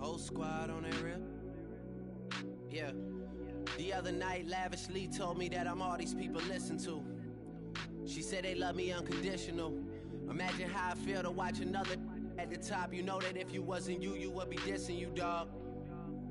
Whole squad on that rip. Yeah. The other night, lavishly told me that I'm all these people listen to. She said they love me unconditional. Imagine how I feel to watch another at the top. You know that if you wasn't you, you would be dissing you, dog.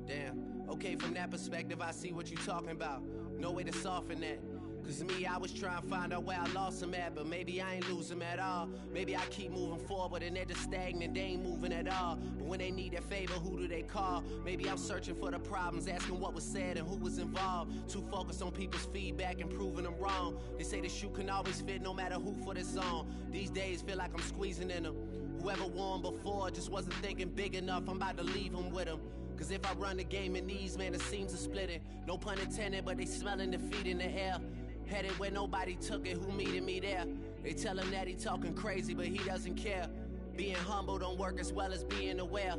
Damn. Okay, from that perspective, I see what you talking about. No way to soften that. Cause me, I was trying to find out where I lost them at, but maybe I ain't lose them at all. Maybe I keep moving forward and they're just stagnant, they ain't moving at all. But when they need their favor, who do they call? Maybe I'm searching for the problems, asking what was said and who was involved. Too focused on people's feedback and proving them wrong. They say the shoe can always fit no matter who for this song. These days feel like I'm squeezing in them. Whoever won before just wasn't thinking big enough, I'm about to leave them with them. Cause if I run the game in these, man, the seams are splitting. No pun intended, but they smelling defeat in the air. Headed where nobody took it, who meeting me there? They tell him that he talking crazy, but he doesn't care. Being humble don't work as well as being aware.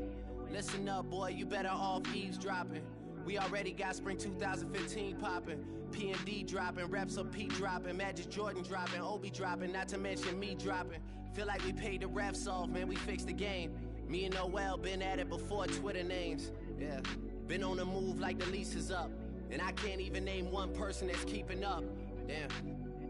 Listen up, boy, you better off eavesdropping. We already got spring 2015 popping. P&D dropping, reps up P dropping, Magic Jordan dropping, Obi dropping, not to mention me dropping. Feel like we paid the refs off, man, we fixed the game. Me and Noel been at it before Twitter names. Yeah, been on the move like the lease is up. And I can't even name one person that's keeping up. Damn,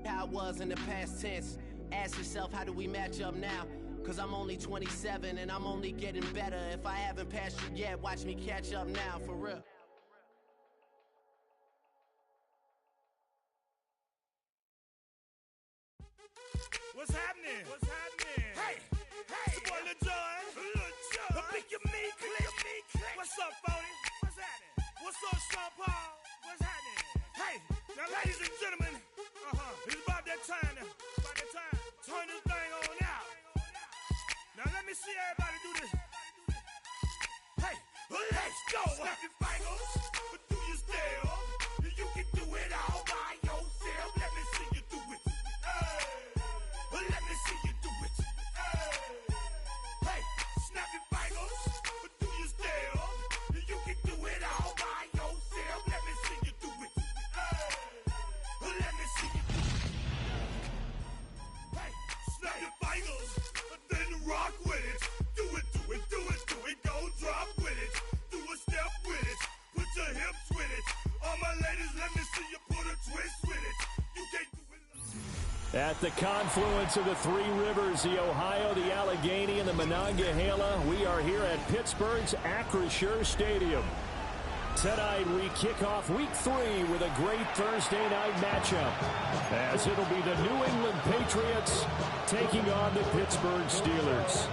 how I was in the past tense. Ask yourself, how do we match up now? Cause I'm only 27 and I'm only getting better. If I haven't passed you yet, watch me catch up now, for real. What's happening? What's happening? Hey, it's your boy Lil Jon. Pick your me, click. What's up, Phony? What's happening? What's up, Sean Paul? What's happening? Hey, now ladies and gentlemen, it's about that time to turn this thing on out. Now let me see everybody do this. Hey, let's go. Snap your fingers, but do your step. You can do it all by yourself. Let me see you do it. Let me see you do it. Hey, snap your fingers, but do your step. You can do it all by yourself. Let me see you do it. Let me see you do it. Hey, snap your fingers, then rock with it. Do it, do it, do it, do it. Go drop with it. Do a step with it. Put your hips with it. All my ladies, let me see you put a twist with it. You can't do it. At the confluence of the three rivers, the Ohio, the Allegheny, and the Monongahela, we are here at Pittsburgh's Acrisure Stadium. Tonight, we kick off Week 3 with a great Thursday night matchup, as it'll be the New England Patriots taking on the Pittsburgh Steelers.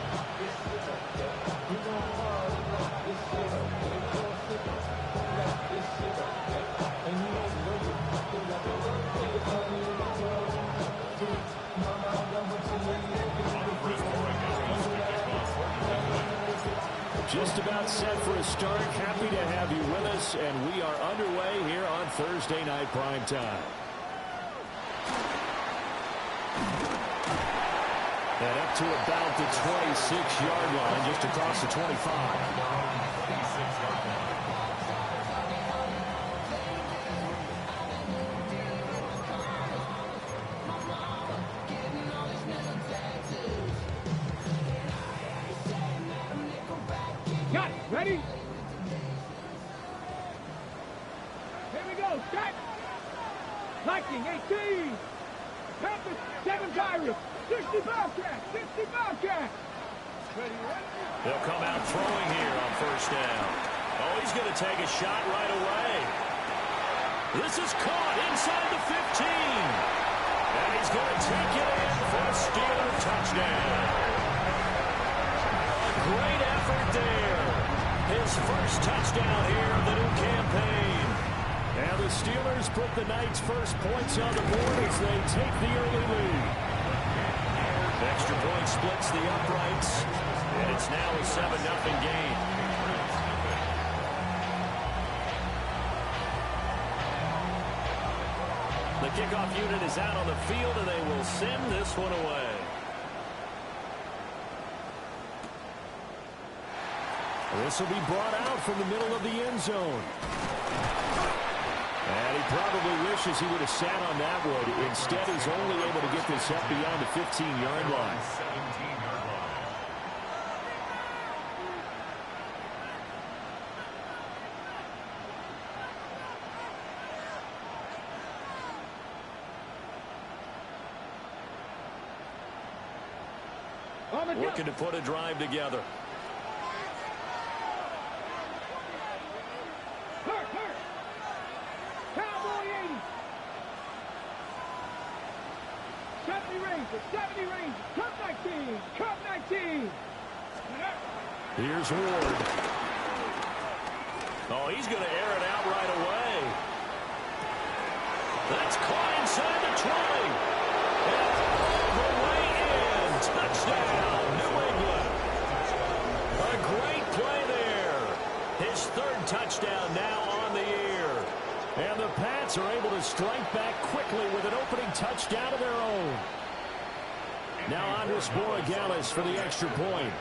Just about set for a start. Happy to have you with us, and we are underway here on Thursday Night Primetime. And up to about the 26-yard line, just across the 25. Got it. Ready? Here we go. Set. Lightning, 18. Panthers, 7 Pirates. 60 Bobcats. 60 Bobcats. Ready? They'll come out throwing here on first down. Oh, he's going to take a shot right away. This is caught inside the 15. And he's going to take it in for a Steeler touchdown. Great effort there. His first touchdown here of the new campaign. And the Steelers put the Knights' first points on the board as they take the early lead. Extra point splits the uprights, and it's now a 7-0 game. The kickoff unit is out on the field, and they will send this one away. This will be brought out from the middle of the end zone. And he probably wishes he would have sat on that one. Instead, he's only able to get this up beyond the 15-yard line. 17-yard line. looking to put a drive together. Cowboy 80. 70 Rangers, 70 Rangers. Cup 19, Cup 19. Here's Ward. Oh, he's going to air it out right away. That's caught inside the 20. And all the way in. Touchdown, New England. A great play there. His third touchdown now on the year. And the Pats are able to strike back quickly with an opening touchdown of their own. Now Andres Borregales for the extra point.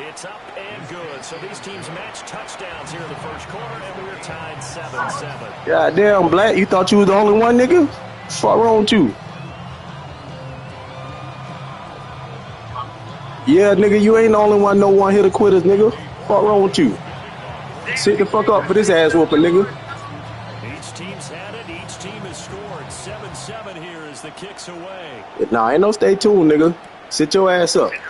It's up and good. So these teams match touchdowns here in the first quarter, and we're tied 7-7. God damn, Black. You thought you was the only one, nigga? What's wrong with you? Yeah, nigga, you ain't the only one, no one hitter quitters, nigga. What's wrong with you? Sit the fuck up for this ass whooping, nigga. Each team's had it. Each team has scored. 7-7 here as the kick's away. Nah, ain't no stay tuned, nigga. Sit your ass up. And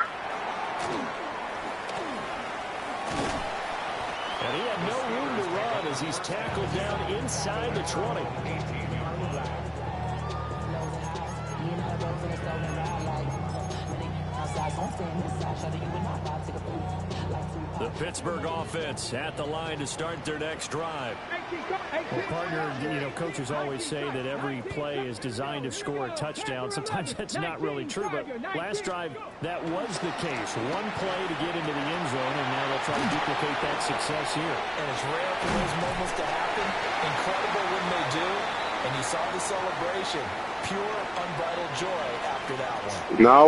he had no room to run as he's tackled down inside the 20. The Pittsburgh offense at the line to start their next drive. Well, partner, coaches always say that every play is designed to score a touchdown. Sometimes that's not really true, but last drive, that was the case. One play to get into the end zone, and now they'll try to duplicate that success here. And it's rare for those moments to happen. Incredible when they do. And you saw the celebration. Pure, unbridled joy after that one. No,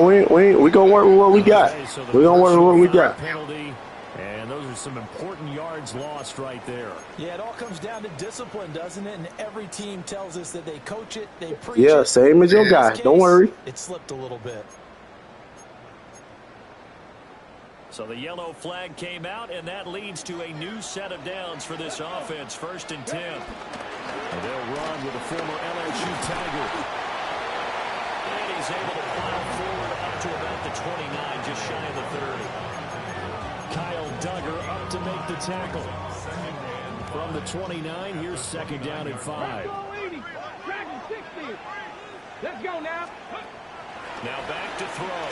we gonna work with what we got. Okay, so We gonna work with what we got. Penalty, and those are some important yards lost right there. Yeah, it all comes down to discipline, doesn't it? And every team tells us that they coach it, they preach Yeah, it. same as your guy. Don't worry. It slipped a little bit. So the yellow flag came out, and that leads to a new set of downs for this offense. 1st and 10. And they'll run with a former LSU Tiger. And he's able to plow forward up to about the 29, just shy of the 30. Kyle Duggar up to make the tackle. From the 29, here's 2nd down and 5. Let's go now. Now back to throw.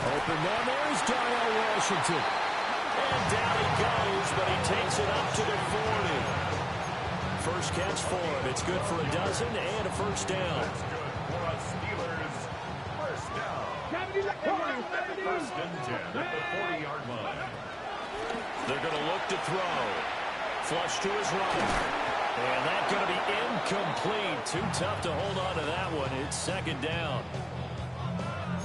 Open down there is Darnell Washington. And down he goes, but he takes it up to the 40. First catch for him. It's good for a dozen and a first down. First and 10 at the 40-yard line. They're going to look to throw. Flush to his right. And that's going to be incomplete. Too tough to hold on to that one. It's 2nd down.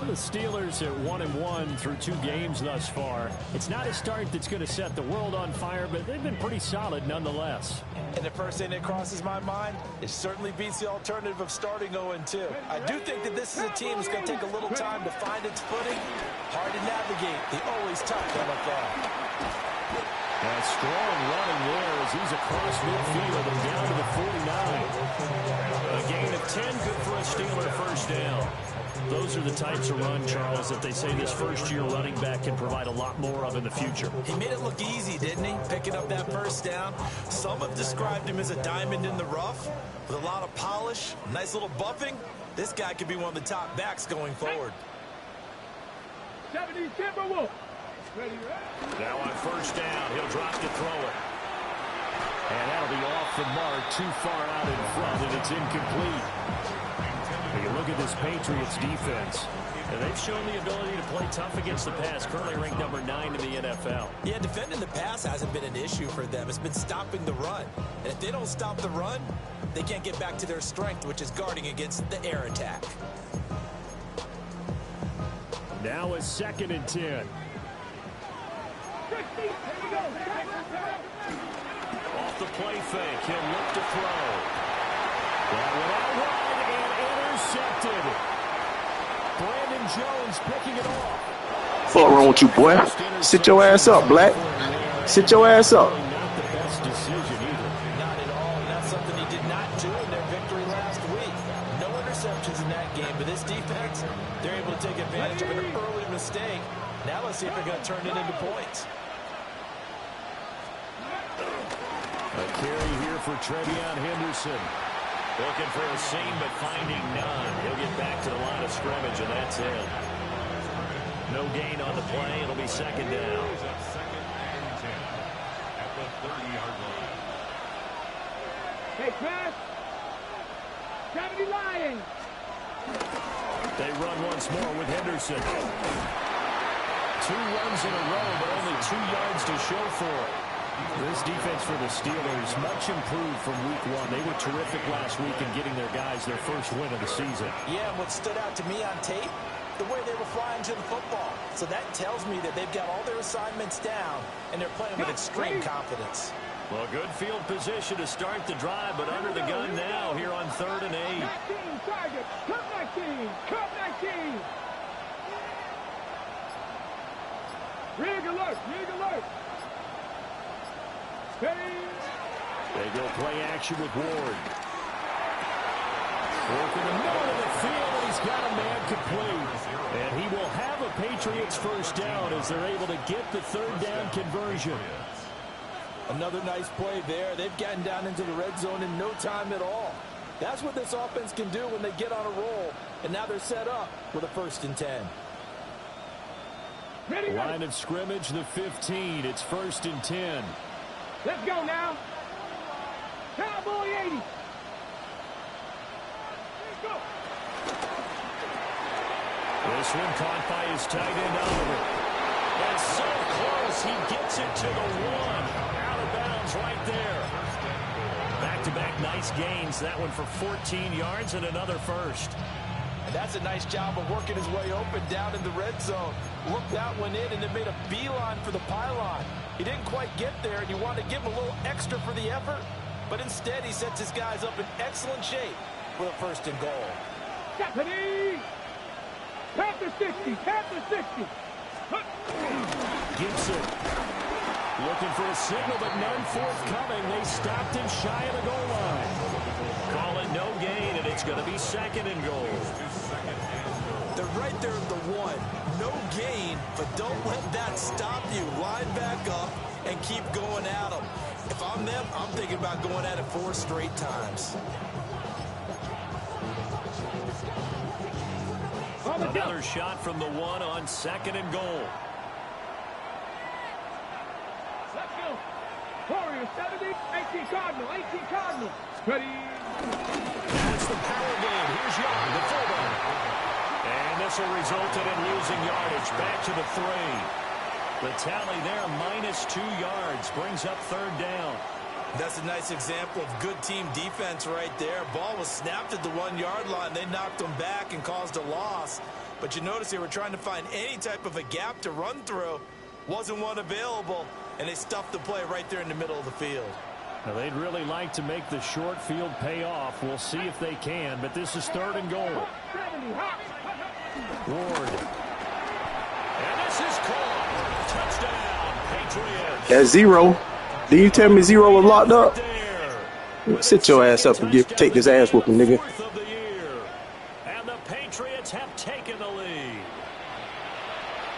The Steelers at 1-1 through 2 games thus far. It's not a start that's going to set the world on fire, but they've been pretty solid nonetheless. And the first thing that crosses my mind, it certainly beats the alternative of starting 0-2. I do think that this is a team that's going to take a little time to find its footing. Hard to navigate the always tough NFL. A strong running there as he's across midfield and down to the 49. A gain of 10, good for a Steeler first down. Those are the types of run, Charles, that they say this first-year running back can provide a lot more of in the future. He made it look easy, didn't he? Picking up that first down. Some have described him as a diamond in the rough with a lot of polish, nice little buffing. This guy could be one of the top backs going forward. 70 Timberwolves. Now on first down, he'll drop to throw it. And that'll be off the mark, too far out in front, and it's incomplete. When you look at this Patriots defense, and they've shown the ability to play tough against the pass, currently ranked number 9 in the NFL. Yeah, defending the pass hasn't been an issue for them. It's been stopping the run. And if they don't stop the run, they can't get back to their strength, which is guarding against the air attack. Now a 2nd and 10. Off the play fake, he'll look to throw. That went out wide and intercepted. Brandon Jones picking it off. What's wrong with you, boy? Sit your ass up, Black. Sit your ass up. Not the best decision either. Not at all, and that's something he did not do in their victory last week. They're able to take advantage of an early mistake. Now let's see if they're going to turn it into points. A carry here for Trevion Henderson. Looking for a seam, but finding none. He'll get back to the line of scrimmage, and that's it. No gain on the play. It'll be second down. Second and 10 at the 30-yard line. Hey, Chris. 70 Lions. They run once more with Henderson. 2 runs in a row, but only 2 yards to show for it. This defense for the Steelers, much improved from week 1. They were terrific last week in getting their guys their first win of the season. Yeah, and what stood out to me on tape, the way they were flying to the football. So that tells me that they've got all their assignments down, and they're playing with extreme confidence. Well, good field position to start the drive, but under the gun now here on 3rd and 8. 19 targets. Cup 19. Cup 19. Rig alert. Rig alert. They go play action with Ward. Work in the middle of the field, and he's got a man complete. And he will have a Patriots first down as they're able to get the 3rd down conversion. Another nice play there. They've gotten down into the red zone in no time at all. That's what this offense can do when they get on a roll. And now they're set up with a 1st and 10. Line of scrimmage, the 15. It's 1st and 10. Let's go now. Cowboy 80. Let's go. This one caught by his tight end Oliver. And so close, he gets it to the 1. Out of bounds right there. Back-to-back nice gains. That one for 14 yards and another first. And that's a nice job of working his way open down in the red zone. Looked that one in and then made a beeline for the pylon. He didn't quite get there, and you want to give him a little extra for the effort. But instead, he sets his guys up in excellent shape with a 1st and goal. Stephanie! Panther 60! Panther 60! Gibson looking for a signal, but none forthcoming. They stopped him shy of the goal line. Call it no gain, and it's going to be 2nd and goal. They're right there at the 1. No gain, but don't let that stop you. Line back up and keep going at them. If I'm them, I'm thinking about going at it 4 straight times. Another shot from the 1 on 2nd and goal. Let's go. Warriors 70, 18 Cardinal, 18 Cardinal. Ready. That's the power game. Here's Young, the fullback. And this will result in losing yardage. Back to the 3. The tally there, -2 yards, brings up 3rd down. That's a nice example of good team defense right there. Ball was snapped at the 1-yard line. They knocked them back and caused a loss. But you notice they were trying to find any type of a gap to run through. Wasn't one available, and they stuffed the play right there in the middle of the field. Now, they'd really like to make the short field pay off. We'll see if they can, but this is 3rd and goal. Ward. And this is caught. Touchdown, Patriots. That's 0. Did you tell me 0 was locked up? Sit your ass up and take this ass whooping, nigga. And the Patriots have taken the lead.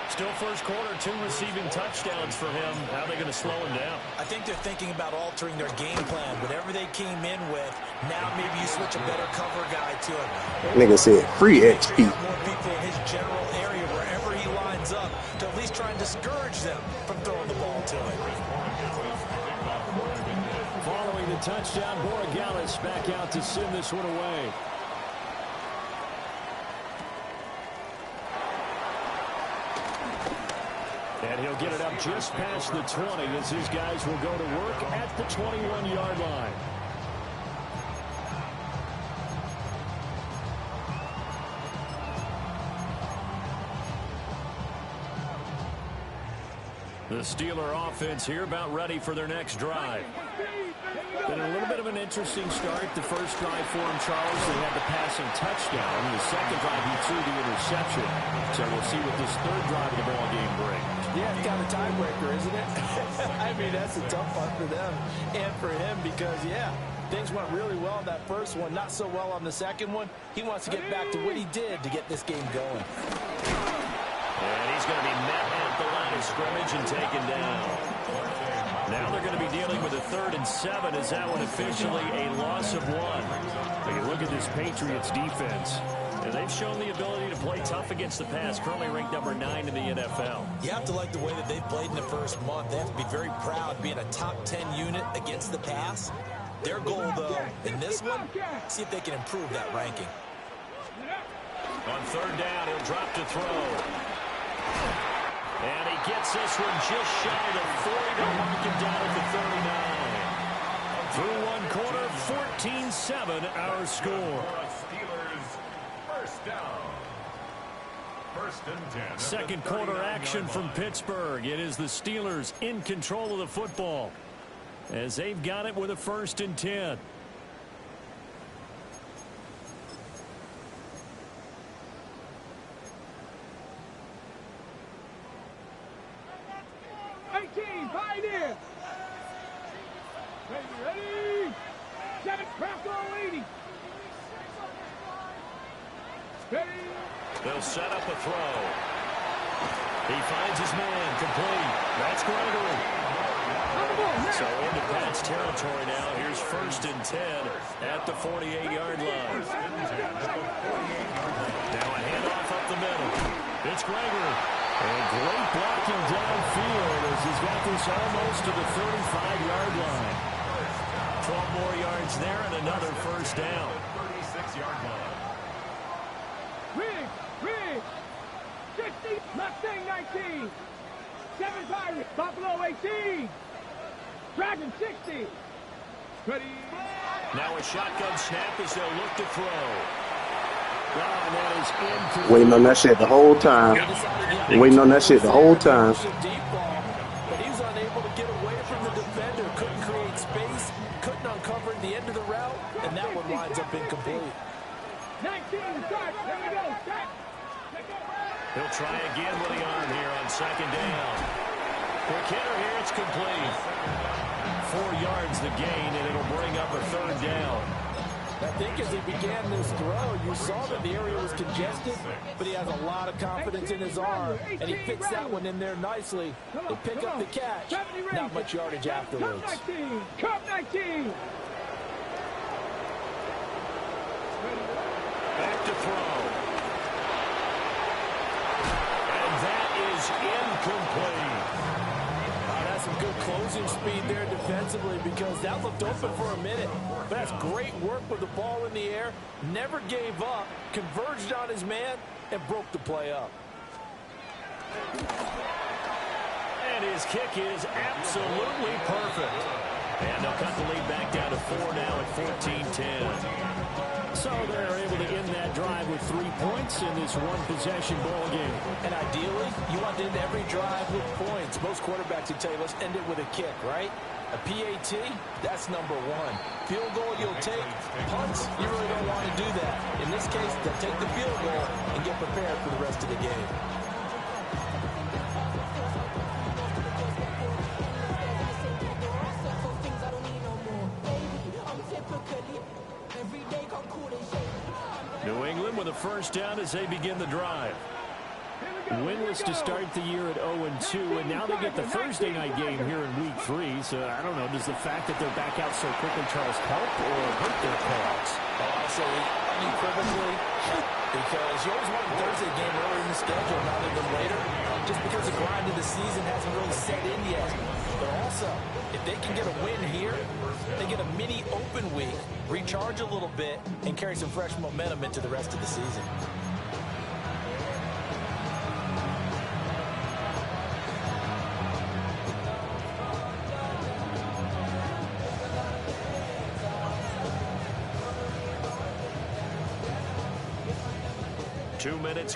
Still first quarter, 2 receiving touchdowns for him. How are they going to slow him down? I think they're thinking about altering their game plan. Whatever they came in with, now maybe you switch a better cover guy to it. Nigga said free XP. More people in his general area wherever he lines up to at least try and discourage them from throwing the ball to him. Following the touchdown, Borregales back out to send this one away. And he'll get it up just past the 20 as his guys will go to work at the 21-yard line. The Steeler offense here about ready for their next drive. Been a little bit of an interesting start. The first drive for him, Charles, they had the passing touchdown. The second drive, he threw the interception. So we'll see what this 3rd drive of the ball game brings. Yeah, it's got a tiebreaker, isn't it? I mean, that's a tough one for them and for him because, yeah, Things went really well in that first one, not so well on the second one. He wants to get back to what he did to get this game going. And he's going to be met at the line of scrimmage and taken down. Now they're going to be dealing with a 3rd and 7 as that one officially a loss of 1. But you look at this Patriots defense, and they've shown the ability to play tough against the pass, currently ranked number 9 in the NFL. You have to like the way that they've played in the first month. They have to be very proud being a top 10 unit against the pass. Their goal, though, in this one, see if they can improve that ranking. On 3rd down, he'll drop to throw. And he gets this one just shy of the 40 to mark him down at the 39. Through one quarter, 14-7 our score. Steelers first down. 1st and 10. Second quarter action from Pittsburgh. It is the Steelers in control of the football as they've got it with a 1st and 10. Pioneer. Ready. 7 craft all 80. Ready. They'll set up a throw. He finds his man complete. That's Gregory. So into Pat's territory now. Here's 1st and 10 at the 48-yard line. Now a handoff up the middle. It's Gregory. And great blocking downfield as he's got this almost to the 35-yard line. 12 more yards there and another 1st down. 36-yard line. Rig. 60. Mustang 19. 7 Pirates. Buffalo 18. Dragon 60. Ready. Now a shotgun snap as they'll look to throw. Waiting on that shit the whole time. Waiting on that shit the whole time. But he was unable to get away from the defender. Couldn't create space. Couldn't uncover the end of the route. And that one winds up incomplete. 19 start. There we go. Start. He'll try again with the arm here on 2nd down. Quick hitter here. It's complete. 4 yards the gain, and it'll bring up a 3rd down. I think as he began this throw, you saw that the area was congested, but he has a lot of confidence in his arm, and he fits that one in there nicely. They pick up the catch. Not much yardage afterwards. Cup 19. Back to throw. And that is incomplete. That's some good closing speed there defensively because that looked open for a minute. But that's great work with the ball in the air. Never gave up, converged on his man, and broke the play up. And his kick is absolutely perfect. And they'll cut the lead back down to 4 now at 14-10. So they're able to end that drive with 3 points in this one-possession ball game. And ideally, you want to end every drive with points. Most quarterbacks would tell you, let's end it with a kick, right? A PAT, that's number 1. Field goal you'll take. Punts, you really don't want to do that. In this case, they'll take the field goal and get prepared for the rest of the game. New England with a 1st down as they begin the drive. Winless to start the year at 0-2, and now they get the Thursday night game here in Week 3. So I don't know, does the fact that they're back out so quickly, Charles, help or hurt their cause? I'll say unequivocally, because you always want a Thursday game earlier in the schedule rather than later, just because the grind of the season hasn't really set in yet. But also, if they can get a win here, they get a mini open week, recharge a little bit, and carry some fresh momentum into the rest of the season.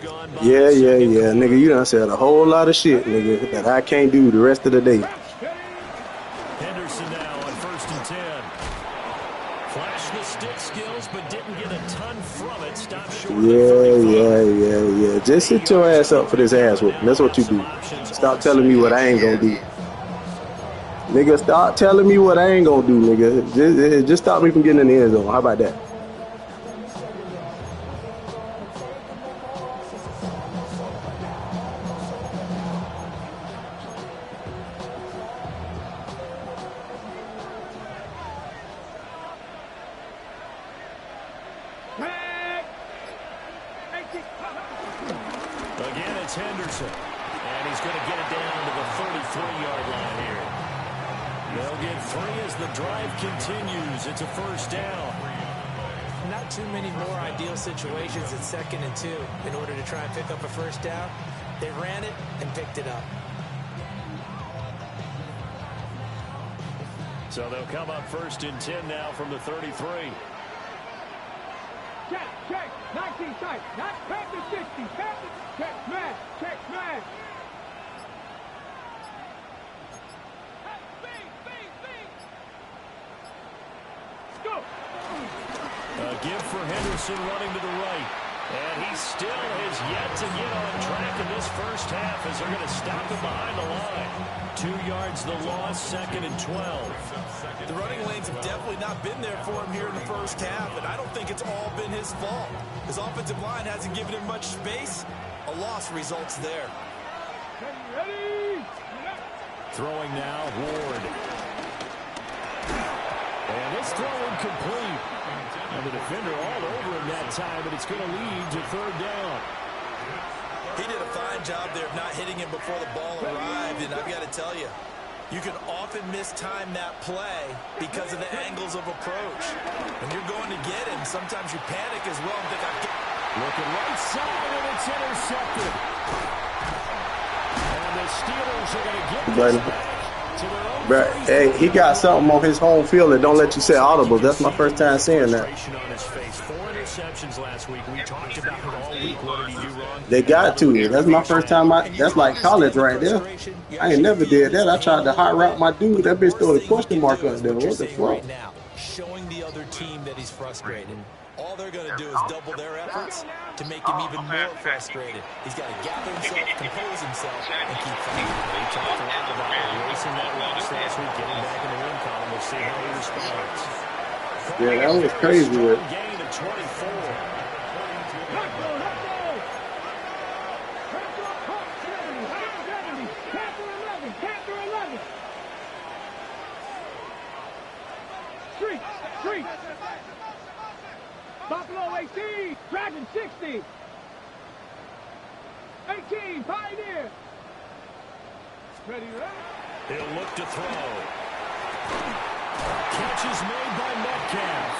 Gone by. Yeah. Nigga, you done said a whole lot of shit, nigga, that I can't do the rest of the day. Henderson now on 1st and 10. Flashed the stick skills, but didn't get a ton from it. Stop short of the 35. Yeah. Just sit your ass up for this ass whooping. That's what you do. Stop telling me what I ain't gonna do. Nigga, stop telling me what I ain't gonna do, nigga. Just stop me from getting in the end zone. How about that? Again, it's Henderson. And he's going to get it down to the 33-yard line here. They'll get 3 as the drive continues. It's a first down. Not too many more ideal situations at 2nd and 2 in order to try and pick up a first down. They ran it and picked it up. So they'll come up 1st and 10 now from the 33. Check, 19 tight, not back to 60, check, man. Go! A give for Henderson running to the right. And he still has yet to get on track in this first half as they're going to stop him behind the line. 2 yards the loss, 2nd and 12. The running lanes have definitely not been there for him here in the first half, and I don't think it's all been his fault. His offensive line hasn't given him much space. A loss results there. Ready? Throwing now, Ward. And this throw incomplete. And the defender all over him that time, but it's going to lead to 3rd down. He did a fine job there of not hitting him before the ball arrived, and I've got to tell you, you can often mistime that play because of the angles of approach. When you're going to get him, sometimes you panic as well and think, Looking right side, and it's intercepted. And the Steelers are going to get this back to their own. Bruh, hey, he got something on his home field that don't let you say audible. That's my first time seeing that. On his face. 4 interceptions last week. We talked about it all week. What did he do wrong? They got to. That's my first time. That's like college right there. I ain't never did that. I tried to hot route my dude. That bitch threw a question mark up there. What the fuck? showing the other team that he's frustrated. All they're going to do is double their efforts to make him even more frustrated. He's got to gather himself, compose himself, and keep fighting. We talked a lot about erasing that loss last week, getting back in the win column. We'll see how he responds. Yeah, that was crazy. Gain of 24. Street. Buffalo 18, Dragon 60. 18, Pioneer. Ready, He'll look to throw. Catch is made by Metcalf.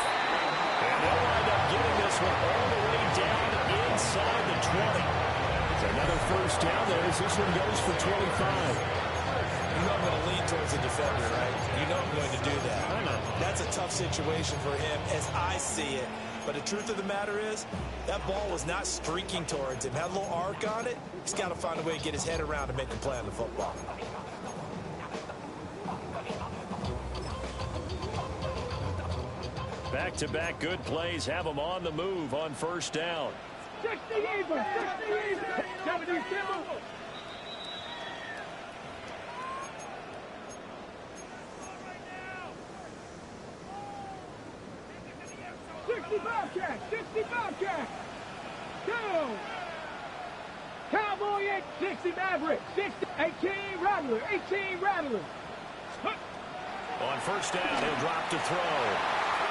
And they'll wind up getting this one all the way down inside the 20. It's another first down there as this one goes for 25. You know I'm going to lean towards the defender, right? You know I'm going to do that. I know. That's a tough situation for him as I see it. But the truth of the matter is, that ball was not streaking towards him. Had a little arc on it. He's got to find a way to get his head around and make a play on the football. Back-to-back good plays have him on the move on first down. 60 even, 70 Timber. 65 catch. Down. Cowboy 8, 60 Maverick, 60, 18 Rattler, 18 Rattler. On first down, he'll drop to throw.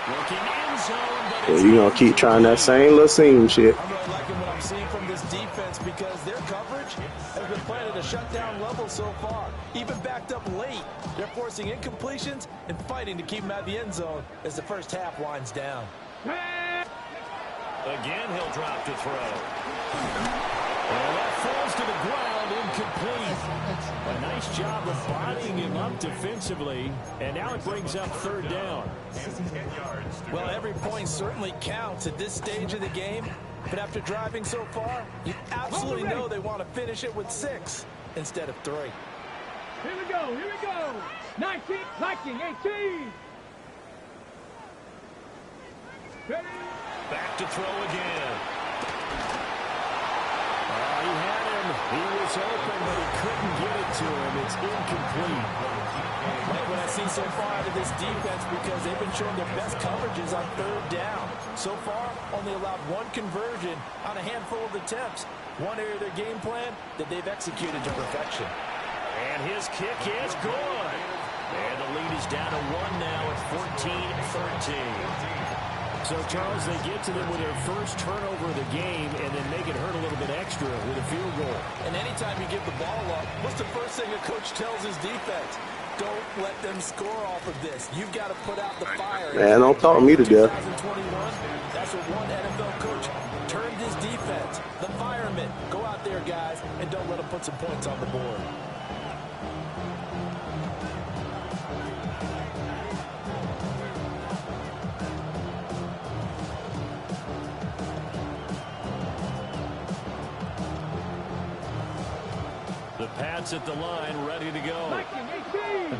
Looking in zone, but Yeah, you gonna keep trying that same little seam shit. I'm really liking what I'm seeing from this defense because their coverage has been playing at a shutdown level so far. Even backed up late, they're forcing incompletions and fighting to keep them out of the end zone as the first half winds down. again, he'll drop to throw. And that falls to the ground, incomplete. A nice job of bodying him up defensively, and now it brings up third down. Well, every point certainly counts at this stage of the game, but after driving so far, you absolutely know they want to finish it with 6 instead of 3. Here we go. 19, Viking, 18. Ready? Back to throw again. He had him. He was open, but he couldn't get it to him. It's incomplete. Like what I've seen so far out of this defense, because they've been showing their best coverages on third down. So far, only allowed one conversion on a handful of attempts. One area of their game plan that they've executed to perfection. And his kick is good. And the lead is down to 1 now at 14-13. So, Charles, they get to them with their first turnover of the game and then make it hurt a little bit extra with a field goal. And anytime you give the ball up, what's the first thing a coach tells his defense? Don't let them score off of this. You've got to put out the fire. Man, don't talk me to death. 2021, that's what one NFL coach turned his defense. The firemen. Go out there, guys, and don't let them put some points on the board. The Pats at the line, ready to go.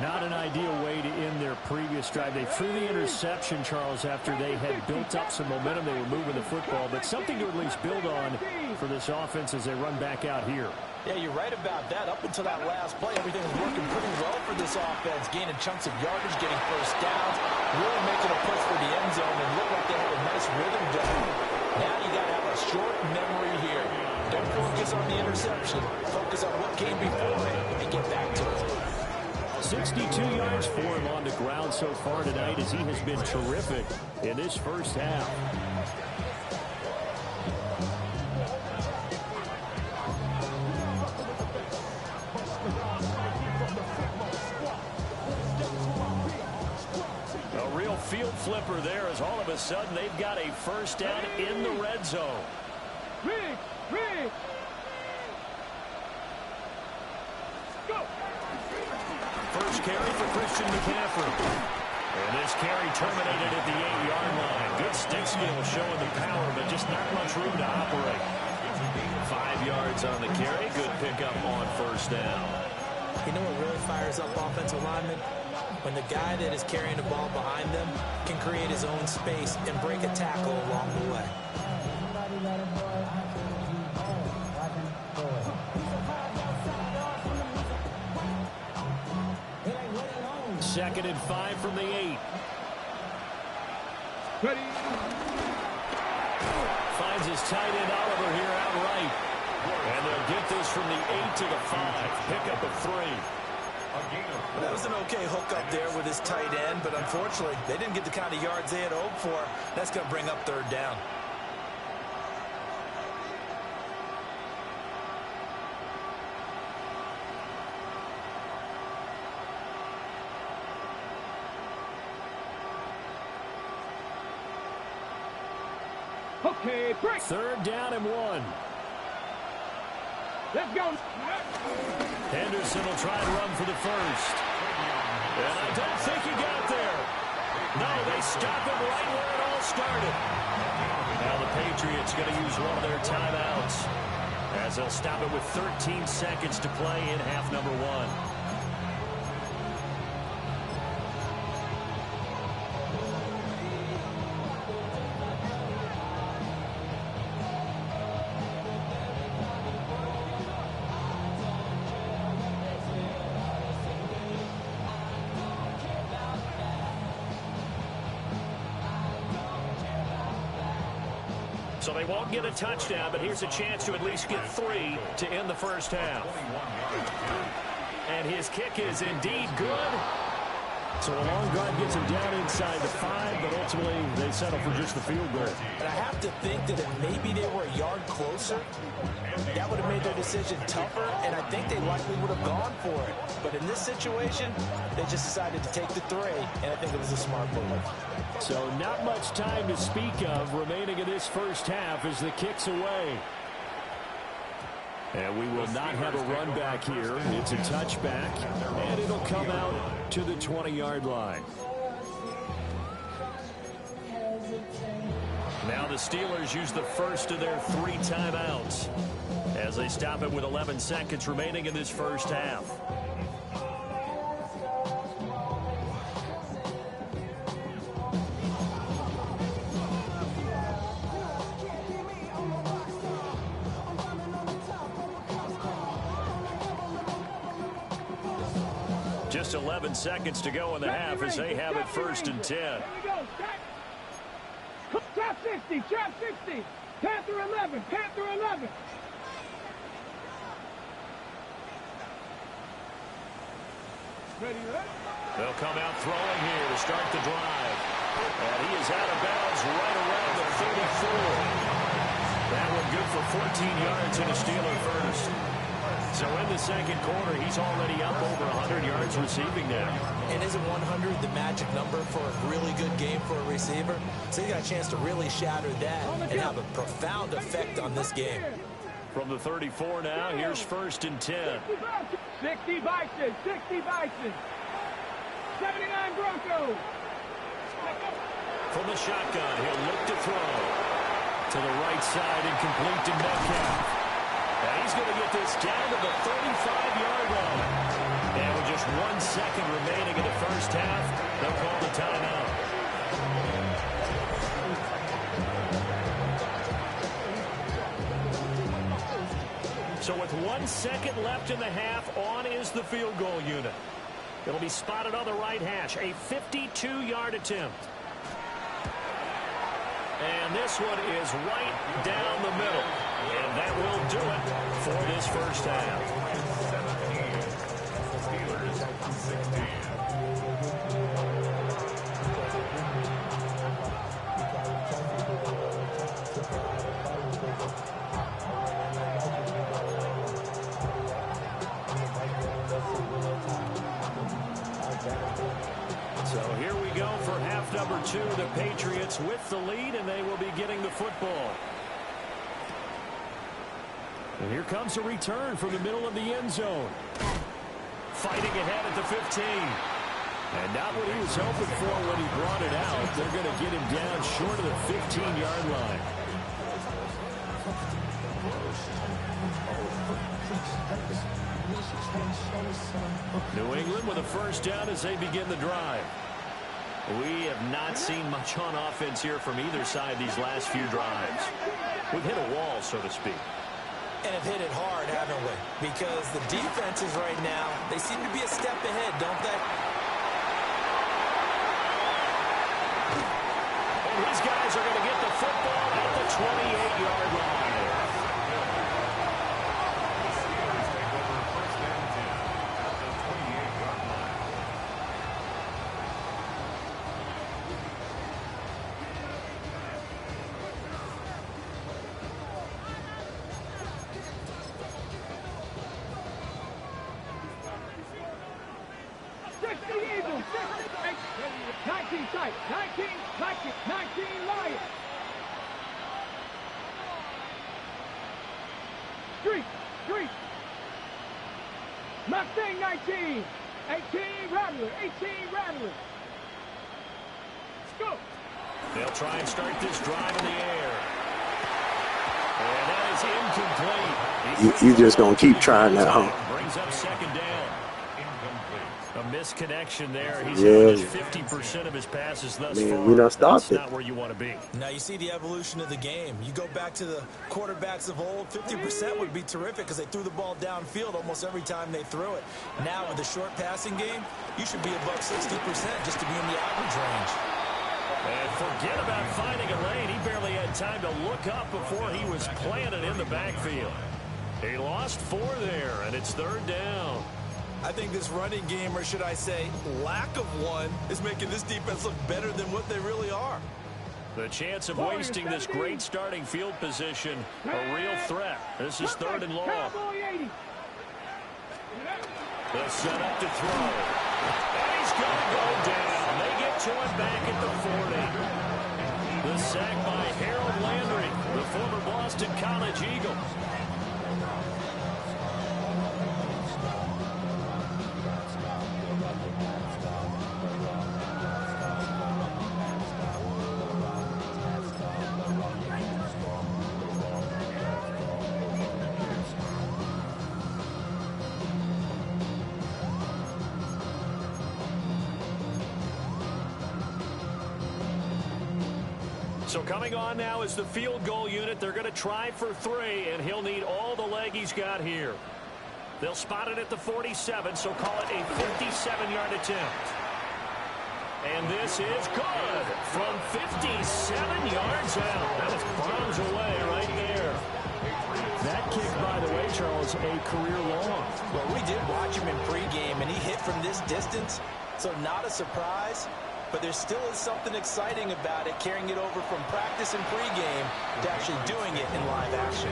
Not an ideal way to end their previous drive. They threw the interception, Charles, after they had built up some momentum. They were moving the football, but something to at least build on for this offense as they run back out here. Yeah, you're right about that. Up until that last play, everything was working pretty well for this offense. Gaining chunks of yardage, getting first downs, really making a push for the end zone, and looked like they had a nice rhythm going. Now you got to have a short memory here. Don't focus on the interception. Focus on what came before it and get back to it. 62 yards for him on the ground so far tonight as he has been terrific in this first half. A real field flipper there as all of a sudden they've got a first down in the red zone. First carry for Christian McCaffrey. And this carry terminated at the 8-yard line. Good stick skill showing the power, but just not much room to operate. 5 yards on the carry. Good pickup on first down. You know what really fires up offensive linemen? When the guy that is carrying the ball behind them can create his own space and break a tackle along the way. Second and 5 from the 8. Finds his tight end Oliver here outright. And they'll get this from the 8 to the 5. Pick up a 3. That was an okay hook up there with his tight end, but unfortunately, they didn't get the kind of yards they had hoped for. That's going to bring up third down. Okay, break. Third down and 1. Let's go. Henderson will try and run for the first. And I don't think he got there. No, they stop him right where it all started. Now the Patriots going to use one of their timeouts as they'll stop it with 13 seconds to play in half number 1. So they won't get a touchdown, but here's a chance to at least get 3 to end the first half. And his kick is indeed good. So a long drive gets him down inside the 5, but ultimately they settle for just the field goal. And I have to think that if maybe they were a yard closer, that would have made their decision tougher, and I think they likely would have gone for it. But in this situation, they just decided to take the 3, and I think it was a smart move. So not much time to speak of remaining in this first half as the kick's away. And we will not have a run back here. It's a touchback, and it'll come out to the 20-yard line. Now the Steelers use the first of their 3 timeouts as they stop it with 11 seconds remaining in this first half. Just 11 seconds to go in the half as they have it 1st and 10. Here we go. Trap 60. Trap 60. Panther 11. Panther 11. Ready, ready? They'll come out throwing here to start the drive. And he is out of bounds right around the 34. That one good for 14 yards and a Steeler first. So in the second quarter, he's already up over 100 yards receiving now. And isn't 100 the magic number for a really good game for a receiver? So you got a chance to really shatter that and have a profound effect on this game. From the 34 now, here's 1st and 10. 60 Bison. 60 Bison. 79 Broncos. From the shotgun, he'll look to throw. To the right side and complete to Metcalf. And he's going to get this down to the 35-yard line. And with just 1 second remaining in the first half, they'll call the timeout. So with 1 second left in the half, on is the field goal unit. It'll be spotted on the right hash, a 52-yard attempt. And this one is right down the middle. And that will do it for this first half. 17, Steelers 16. So here we go for half number 2. The Patriots with the lead, and they will be getting the football. And here comes a return from the middle of the end zone. Fighting ahead at the 15. And not what he was hoping for when he brought it out. They're going to get him down short of the 15-yard line. New England with a first down as they begin the drive. We have not seen much on offense here from either side these last few drives. We've hit a wall, so to speak. And have hit it hard, haven't we? Because the defenses right now, they seem to be a step ahead, don't they? And these guys are going to get the football at the 28-yard line. Mustang 19, 18 Rattler, 18 Rattler. Let's go. They'll try and start this drive in the air. And that is incomplete. You just gonna keep trying that, huh? Brings up second down. A misconnection there. He's yeah. just 50% of his passes thus Man, far. we done stopped That's it. not where you want to be. Now you see the evolution of the game. You go back to the quarterbacks of old, 50% would be terrific because they threw the ball downfield almost every time they threw it. Now with the short passing game, you should be above 60% just to be in the average range. And forget about finding a lane. He barely had time to look up before he was planted in the backfield. He lost 4 there, and it's third down. I think this running game, or should I say lack of one, is making this defense look better than what they really are. The chance of wasting this great starting field position, a real threat. This is third and long. The setup to throw. And he's going to go down. They get to him back at the 40. The sack by Harold Landry, the former Boston College Eagle. So coming on now is the field goal unit. They're going to try for 3, and he'll need all the leg he's got here. They'll spot it at the 47, so call it a 57-yard attempt. And this is good from 57 yards out. That was bombs away right there. That kick, by the way, Charles, a career long. Well, we did watch him in pregame, and he hit from this distance, so not a surprise. But there still is something exciting about it, carrying it over from practice and pregame to actually doing it in live action.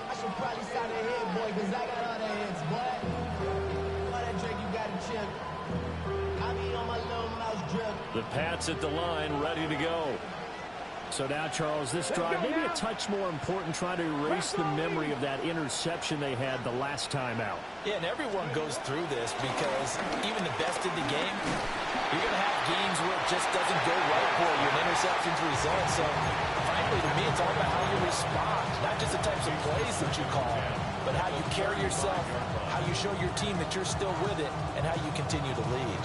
I should probably sign a head, boy, because I got all the heads, boy. All that drink you got to chip. I be on my little mouse drip. The Pats at the line, ready to go. So now, Charles, this drive maybe a touch more important, trying to erase the memory of that interception they had the last time out. Yeah, and everyone goes through this because even the best in the game, you're going to have games where it just doesn't go right for you, and interceptions result. So, frankly, to me, it's all about how you respond, not just the types of plays that you call, but how you carry yourself, how you show your team that you're still with it, and how you continue to lead.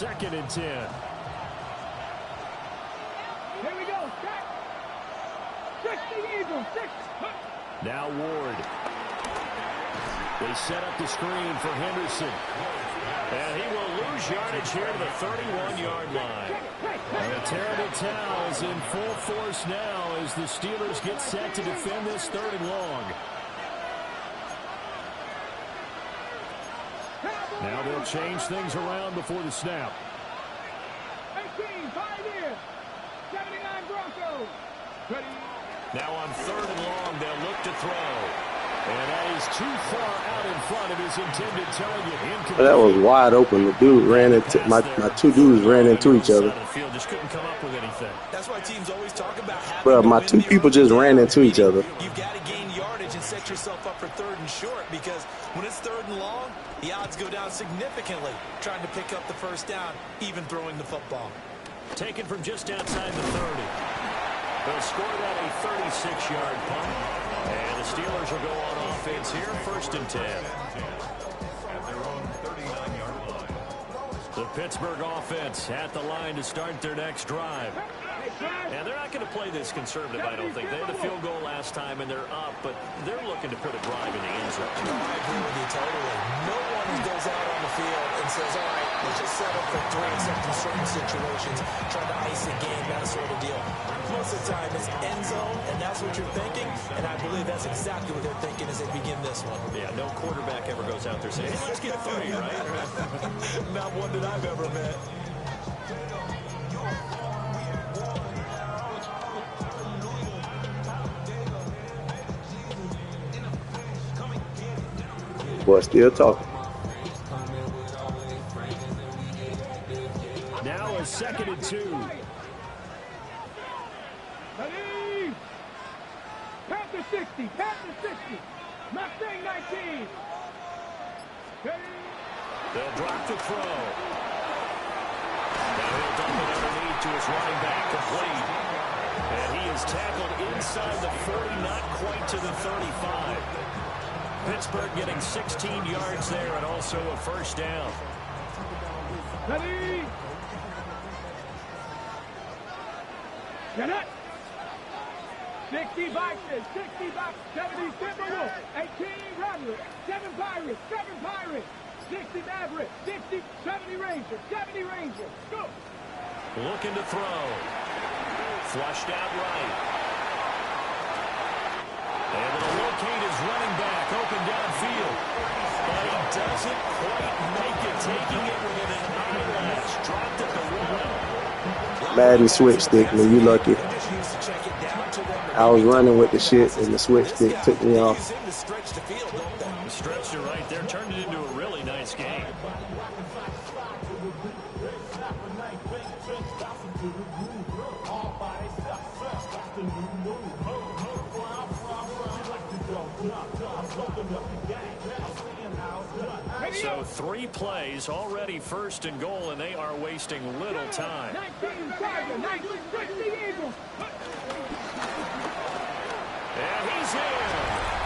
Second and 10. Here we go. 60 Eagles. 6. Now Ward. They set up the screen for Henderson. And he will lose yardage here to the 31-yard line. And the terrible towel is in full force now as the Steelers get set to defend this 3rd and long. Now they'll change things around before the snap. 18, 5 years. 79 Broncos. Ready. Now on 3rd and long, they'll look to throw. And that is too far out in front of his intended target. Incomplete. That was wide open. The dude ran into my two dudes ran into each other. Just couldn't come up with anything. That's why teams always talk about having Bro, my two people just ran into each other. You've got to gain yardage and set yourself up for 3rd and short, because when it's 3rd and long, the odds go down significantly trying to pick up the first down, even throwing the football. Taken from just outside the 30. They'll score that a 36-yard punt. And the Steelers will go on offense here, 1st and 10. At their own 39-yard line. The Pittsburgh offense at the line to start their next drive. And they're not going to play this conservative, I don't think. They had a field goal last time, and they're up, but they're looking to put a drive in the end zone. I agree with you totally. No one goes out on the field and says, all right, let's just settle for 3 except in certain situations, trying to ice the game, that sort of deal. Most of the time, it's end zone, and that's what you're thinking, and I believe that's exactly what they're thinking as they begin this one. Yeah, no quarterback ever goes out there saying, hey, let's get 3, right? Not one that I've ever met. Boy, still talking. Now a 2nd and 2. Ready. Panther 60. Panther 60. Mustang 19. Ready. They'll drop the throw. Now he'll dump it underneath to his running back, complete. And he is tackled inside the 40, not quite to the 35. Pittsburgh getting 16 yards there and also a 1st down. Ready. Get it. 60 Vikings, 60 Bucks, 70 Timberwolves, 18 Rattlers, 7 Pirates, 7 Pirates, 60 Mavericks, 60, 70 Rangers, 70 Rangers. Go. Looking to throw. Flushed out right. And they'll locate his running back open downfield. But he doesn't quite make it, taking it with an eyelash. Dropped at the 1. Madden switch stick, man, you lucky. I was running with the shit, and the switch stick took me off. Stretch, you're right there. Turned it into a really nice game. So 3 plays, already 1st and goal, and they are wasting little time. 19 Tiger, 19, 60 Eagles. And he's in.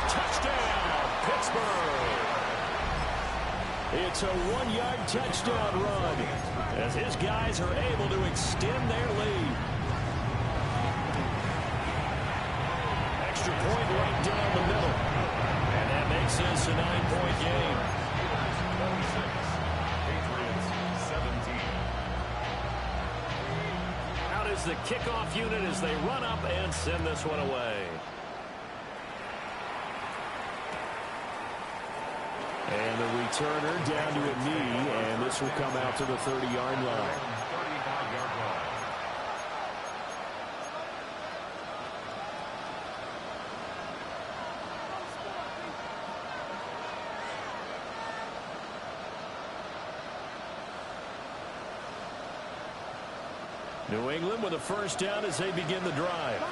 Touchdown, Pittsburgh. It's a 1-yard touchdown run as his guys are able to extend their lead. Extra point right down the middle. And that makes this a 9-point game. 26, Patriots 17. Out is the kickoff unit as they run up and send this one away. And the returner down to a knee, and this will come out to the 30-yard line. 35-yard line. New England with a first down as they begin the drive.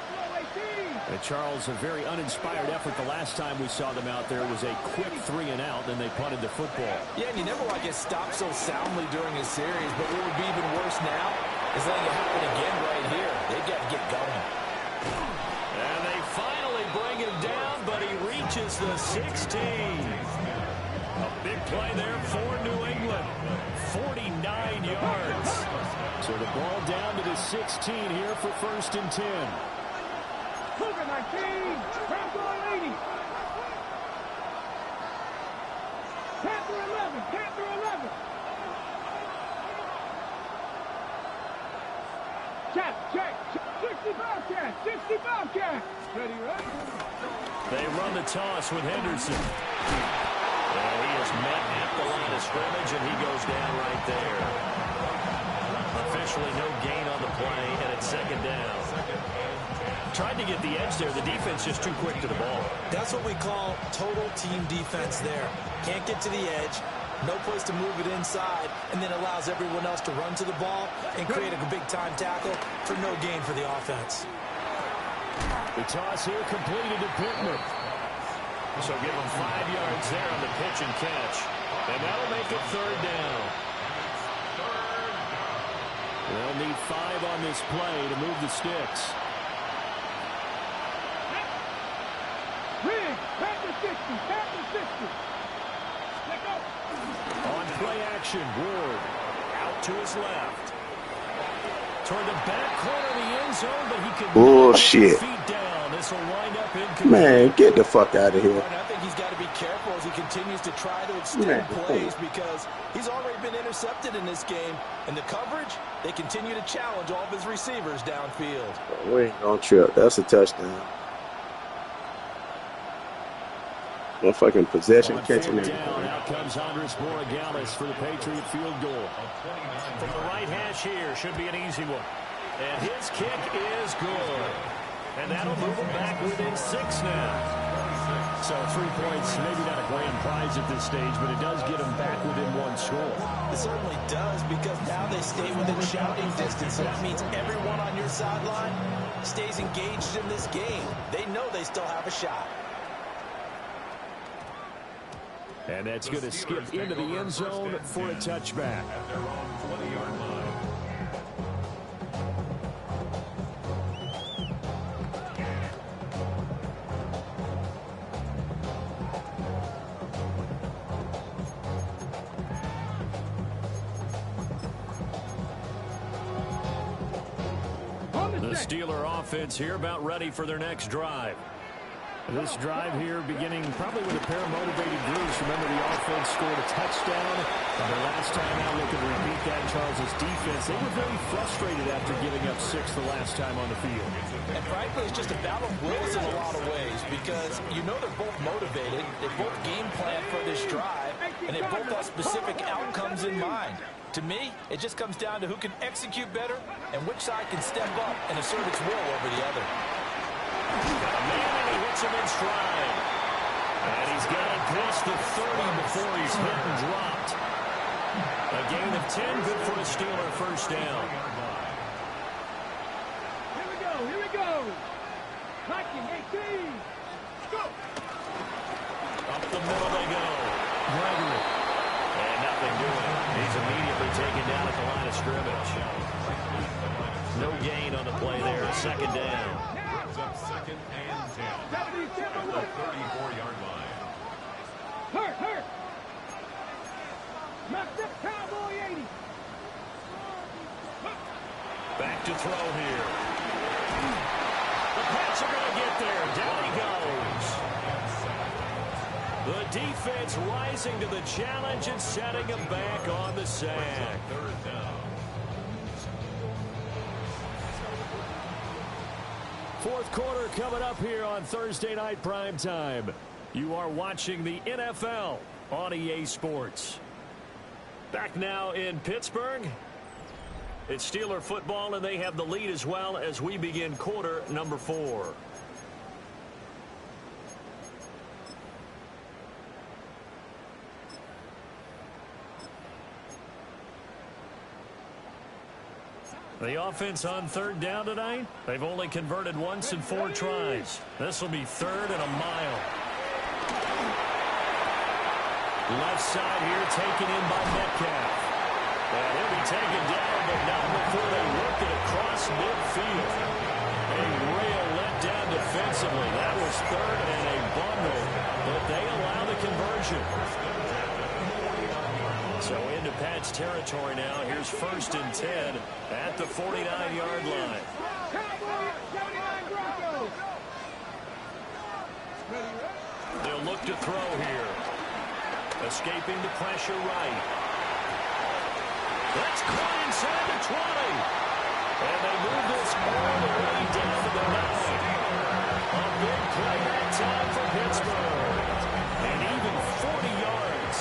And Charles, a very uninspired effort the last time we saw them out there was a quick 3-and-out, and they punted the football. Yeah, and you never want to get stopped so soundly during a series, but what would be even worse now is letting it happen again right here. They've got to get going. And they finally bring him down, but he reaches the 16. A big play there for New England. 49 yards. So the ball down to the 16 here for 1st and 10. Cougar 19, Panther 80. Panther 11, Panther 11. Check. 65 cat, 65 cat. Ready, right? They run the toss with Henderson. And he is met at the line of scrimmage, and he goes down right there. Officially no gain on the play, and it's 2nd down. Tried to get the edge there. The defense just too quick to the ball. That's what we call total team defense there. Can't get to the edge, no place to move it inside, and then allows everyone else to run to the ball and create a big-time tackle for no gain for the offense. The toss here completed to Pittman. So give him 5 yards there on the pitch and catch. And that'll make it 3rd down. They'll need 5 on this play to move the sticks. Panther 60, Panther 60. Let go. On play action, Ward out to his left. Toward the back corner of the end zone, but he could bullshit. Feet down. This will wind up incomplete. Man, get the fuck out of here. I think he's got to be careful as he continues to try to extend plays because he's already been intercepted in this game. And the coverage, they continue to challenge all of his receivers downfield. We ain't gonna trip. That's a touchdown. Motherfucking possession catching it. Out comes Andres Borregales for the Patriot field goal. From the right hash here, should be an easy one. And his kick is good. And that'll move him back within 6 now. So 3 points, maybe not a grand prize at this stage, but it does get him back within 1 score. It certainly does, because now they stay within shouting distance. So that means everyone on your sideline stays engaged in this game. They know they still have a shot. And that's going to skip into the end zone for a touchback. At their own 20-yard line. The Steeler offense here about ready for their next drive. This drive here beginning probably with a pair of motivated groups. Remember, the offense scored a touchdown. And the last time out, looking to repeat that, Charles' defense, they were very frustrated after giving up 6 the last time on the field. And frankly, it's just a battle of wills in a lot of ways, because you know they're both motivated. They both game plan for this drive, and they both have specific outcomes in mind. To me, it just comes down to who can execute better and which side can step up and assert its will over the other. Man, he hits him in stride. And he's got it past the 30 before he's hit and dropped. A gain of 10, good for the Steeler first down. Here we go. Viking 18. Go. Up the middle they go. Gregory. And nothing doing. He's immediately taken down at the line of scrimmage. No gain on the play there. 2nd down. Up 2nd and 10. At the 34-yard line. Hurt. Cowboy 80. Back to throw here. The Pats are going to get there. Down he goes. The defense rising to the challenge and setting him back on the sack. Third down. Fourth quarter coming up here on Thursday Night Primetime. You are watching the NFL on EA Sports. Back now in Pittsburgh. It's Steeler football, and they have the lead as well as we begin quarter number 4. The offense on third down tonight, they've only converted once in 4 tries. This will be third and a mile. Left side here taken in by Metcalf. And he'll be taken down, but not before they work it across midfield. A real letdown defensively. That was third and a bundle, but they allow the conversion. So into Pat's territory now. Here's 1st and 10 at the 49-yard line. They'll look to throw here. Escaping the pressure right. That's caught inside the 20. And they move this all the way down to the 9. A big play that time for Pittsburgh. And even 40 yards.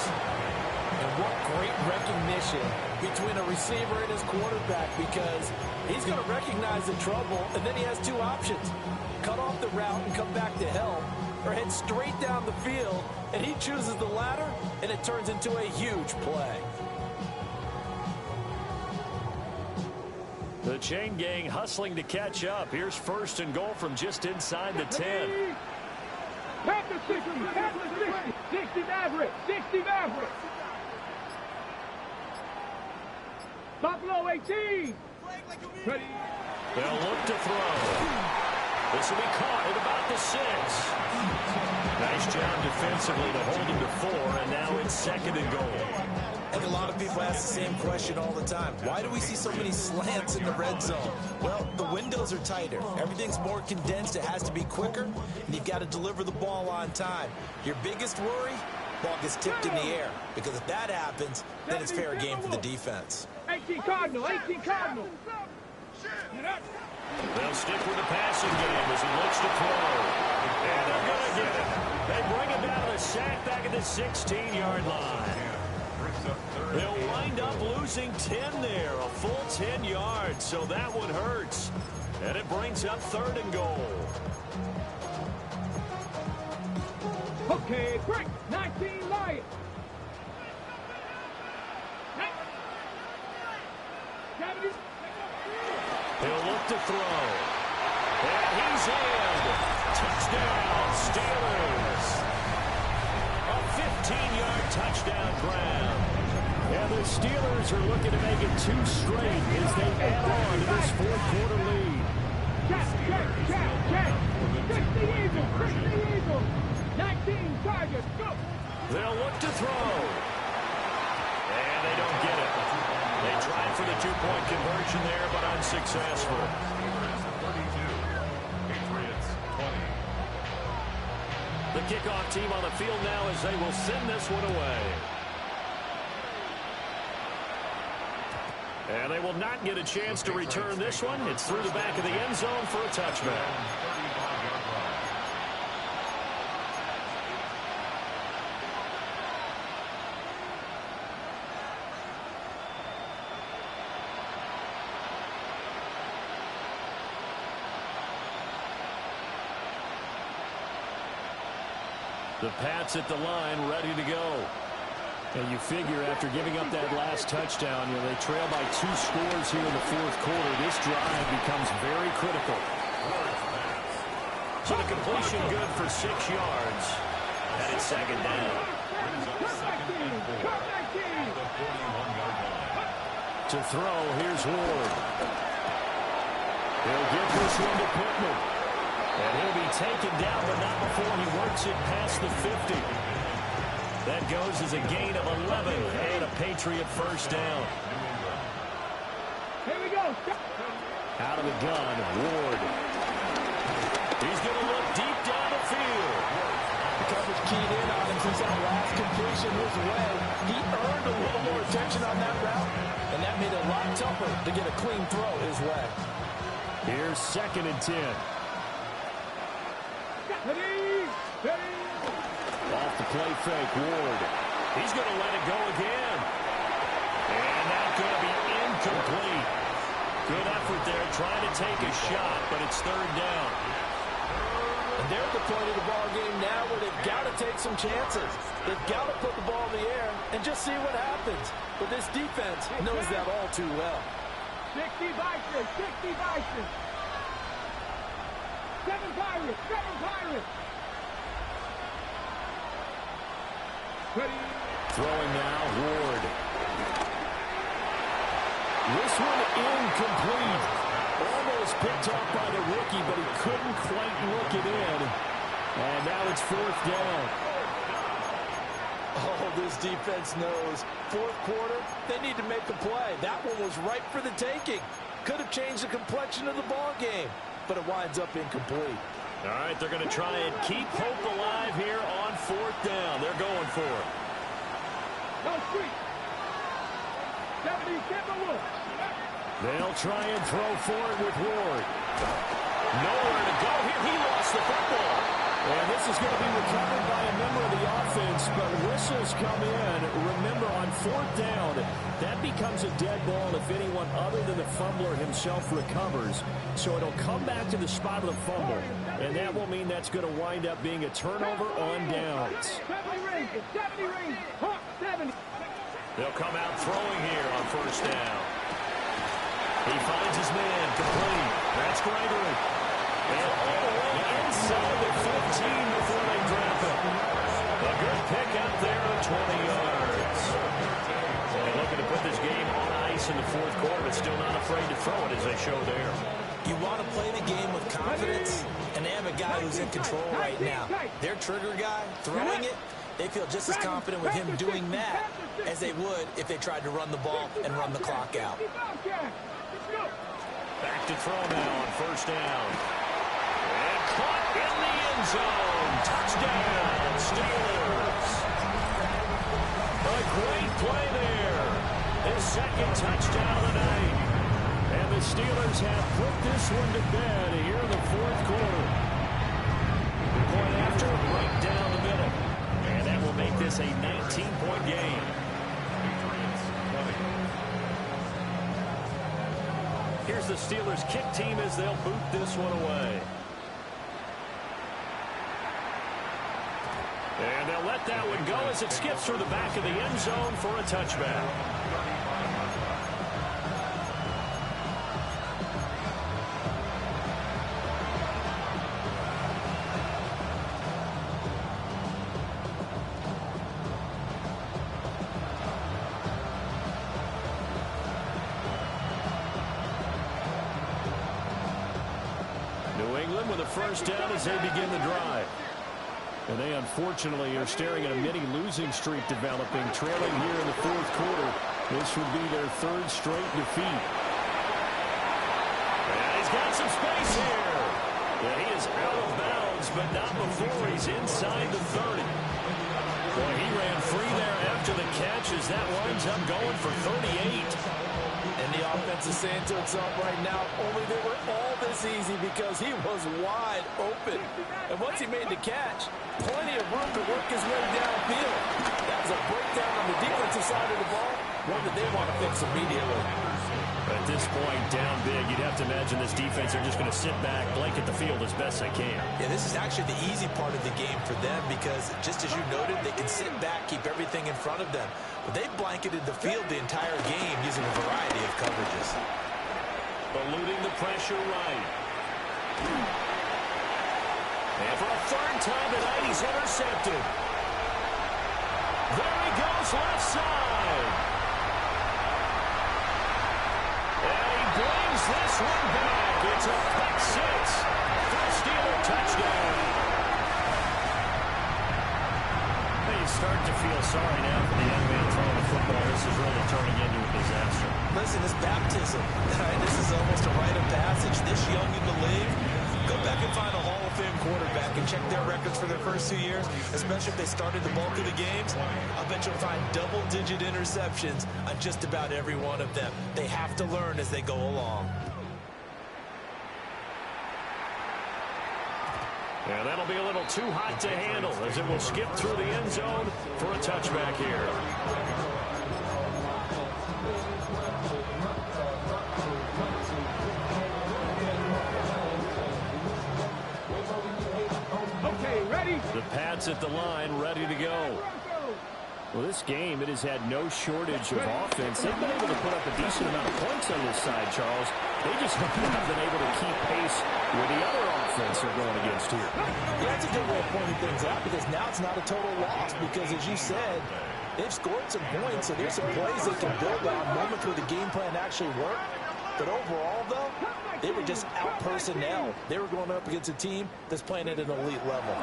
And what great recognition between a receiver and his quarterback, because he's going to recognize the trouble, and then he has 2 options. Cut off the route and come back to help, or head straight down the field, and he chooses the latter, and it turns into a huge play. The chain gang hustling to catch up. Here's 1st and goal from just inside the 10. Back to 60, back to 60. 60 Maverick, 60 Maverick. Buffalo 18. Ready. They'll look to throw. This will be caught at about the 6. Nice job defensively to hold him to 4, and now it's 2nd and goal. And a lot of people ask the same question all the time. Why do we see so many slants in the red zone? Well, the windows are tighter. Everything's more condensed. It has to be quicker, and you've got to deliver the ball on time. Your biggest worry? Ball gets tipped in the air, because if that happens, then it's fair game for the defense. 18 Cardinal, 18 Cardinal. They'll stick with the passing game as he looks to throw. And they're going to get it. They bring him down to the sack back at the 16-yard line. They'll wind up losing 10 there, a full 10 yards, so that one hurts. And it brings up 3rd and goal. Okay, break. 19 Lions. He'll look to throw. And he's in. Touchdown, Steelers. A 15-yard touchdown grab. And the Steelers are looking to make it 2 straight as they add on to this 4th quarter lead. Check. 60 Eagles. 19 Tigers, go. They'll look to throw. And they don't get it. They tried for the 2-point conversion there, but unsuccessful. Patriots 20. The kickoff team on the field now as they will send this one away. And they will not get a chance to return this one. It's through the back of the end zone for a touchback. The Pats at the line, ready to go. And you figure after giving up that last touchdown, they trail by 2 scores here in the 4th quarter. This drive becomes very critical. So the completion good for 6 yards. And it's 2nd down. To throw, here's Ward. He'll give this one to Pittman. And he'll be taken down, but not before he works it past the 50. That goes as a gain of 11 and a Patriot first down. Here we go. Out of the gun, Ward. He's going to look deep down the field. The coverage keyed in on him since that last completion his way. He earned a little more attention on that route, and that made it a lot tougher to get a clean throw his way. Here's 2nd and 10. Off the play fake, Ward. He's going to let it go again. And that's going to be incomplete. Good effort there trying to take a shot, but it's 3rd down. And they're at the point of the ball game now where they've got to take some chances. They've got to put the ball in the air and just see what happens. But this defense knows that all too well. 60 Vikings, 60 Vikings. 7 Pirates, 7 Pirates. Ready. Throwing now, Ward. This one incomplete. Almost picked off by the rookie, but he couldn't quite look it in. And now it's 4th down. Oh, this defense knows. 4th quarter, they need to make a play. That one was ripe for the taking. Could have changed the complexion of the ball game, but it winds up incomplete. All right, they're going to try and keep hope alive here on 4th down. They're going for it. No street. 70 Timberwolves. They'll try and throw for it with Ward. Nowhere to go here. He lost the football. And this is going to be recovered by a member of the offense, but whistles come in. Remember, on 4th down, that becomes a dead ball if anyone other than the fumbler himself recovers. So it'll come back to the spot of the fumble, and that will mean that's going to wind up being a turnover on downs. 70 rings, 70 rings, 70. They'll come out throwing here on 1st down. He finds his man, complete. That's Gregory. And all the way inside the 15 before they drop it. A good pick out there at 20 yards. And looking to put this game on ice in the 4th quarter, but still not afraid to throw it as they show there. You want to play the game with confidence, and they have a guy who's in control right now. Their trigger guy, throwing it, they feel just as confident with him doing that as they would if they tried to run the ball and run the clock out. Back to throw now on 1st down. And caught in the end zone. Touchdown, Steelers. A great play there. His 2nd touchdown of the night. And the Steelers have put this one to bed here in the 4th quarter. Point after, right down the middle. And that will make this a 19-point game. Here's the Steelers kick team as they'll boot this one away. And they'll let that one go as it skips through the back of the end zone for a touchback. With a first down as they begin the drive. And they unfortunately are staring at a mini losing streak developing, trailing here in the 4th quarter. This would be their 3rd straight defeat. And he's got some space here. Yeah, he is out of bounds, but not before he's inside the 30. Boy, he ran free there after the catch as that winds up going for 38. And the offense is saying to itself right now, only they were all this easy because he was wide open. And once he made the catch, plenty of room to work his way downfield. That was a breakdown on the defensive side of the ball, one that they want to fix immediately. At this point, down big, you'd have to imagine this defense are just going to sit back, blanket the field as best they can. Yeah, this is actually the easy part of the game for them because, just as you noted, they can sit back, keep everything in front of them. But they've blanketed the field the entire game using a variety of coverages. Eluding the pressure right. And for a 3rd time tonight, he's intercepted. There he goes, left side. Brings this one back. It's a pick 6 for a Steeler touchdown. You start to feel sorry now for the young man throwing the football. This is really turning into a disaster. Listen, it's baptism. This is almost a rite of passage. This young in the league, go back and find a Hall of Fame quarterback and check their records for their first 2 years, especially if they started the bulk of the games. I'll bet you'll find double-digit interceptions on just about every one of them. They have to learn as they go along. Yeah, that'll be a little too hot to handle as it will skip through the end zone for a touchback here. Okay, ready? The Pats at the line, ready to go. Well, this game, it has had no shortage of offense. They've been able to put up a decent amount of points on this side, Charles. They just haven't been able to keep pace with the other offense they're going against here. Yeah, that's a good way of pointing things out because now it's not a total loss because, as you said, they've scored some points, so there's some plays they can build on, moments where the game plan actually worked. But overall, though, they were just out personnel. They were going up against a team that's playing at an elite level.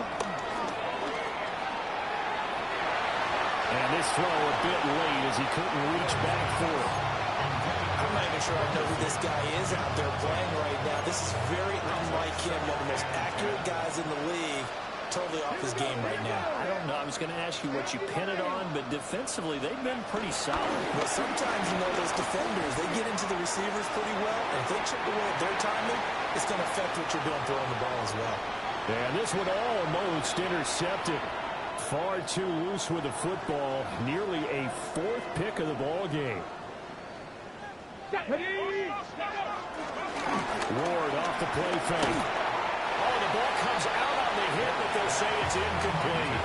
And this throw a bit late as he couldn't reach back for it. I'm not even sure I know who this guy is out there playing right now. This is very unlike him, one of the most accurate guys in the league, totally off his game right now. I don't know. I was going to ask you what you pin it on, but defensively, they've been pretty solid. But sometimes, you know, those defenders, they get into the receivers pretty well, and if they chip away at their timing, it's going to affect what you're doing throwing the ball as well. And this one almost intercepted. Far too loose with the football. Nearly a fourth pick of the ball game. Ward off the play fake. Oh, the ball comes out on the hit, but they'll say it's incomplete.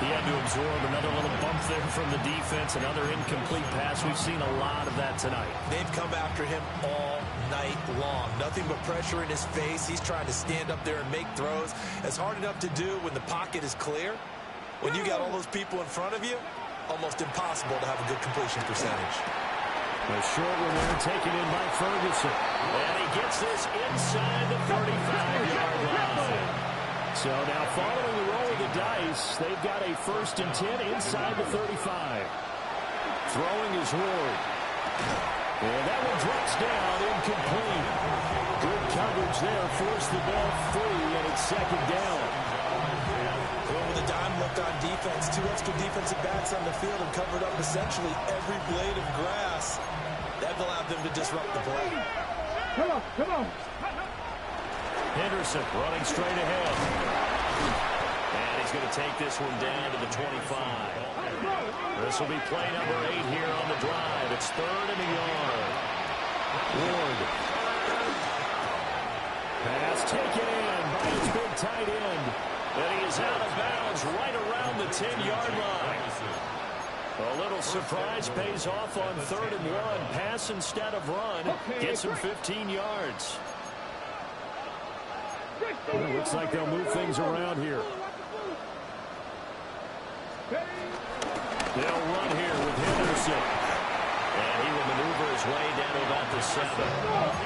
He had to absorb another little bump there from the defense, another incomplete pass. We've seen a lot of that tonight. They've come after him all night long. Nothing but pressure in his face. He's trying to stand up there and make throws. It's hard enough to do when the pocket is clear. When you got all those people in front of you, almost impossible to have a good completion percentage. A short one there taken in by Ferguson. And he gets this inside the 35-yard line. So now following the roll of the dice, they've got a 1st and 10 inside the 35. Throwing is Ward. And that one drops down, incomplete. Good coverage there, forced the ball free, and it's 2nd down. Going with a dime look on defense, 2 extra defensive backs on the field and covered up essentially every blade of grass. That allowed them to disrupt the play. Come on, come on. Henderson running straight ahead. And he's going to take this one down to the 25. This will be play number 8 here on the drive. It's 3rd and a yard. Ward. Pass taken in by his big tight end. And he is out of bounds right around the 10-yard line. A little surprise pays off on 3rd and 1. Pass instead of run. Gets him 15 yards. Well, it looks like they'll move things around here. They'll run here with Henderson. And he will maneuver his way down to about the 7.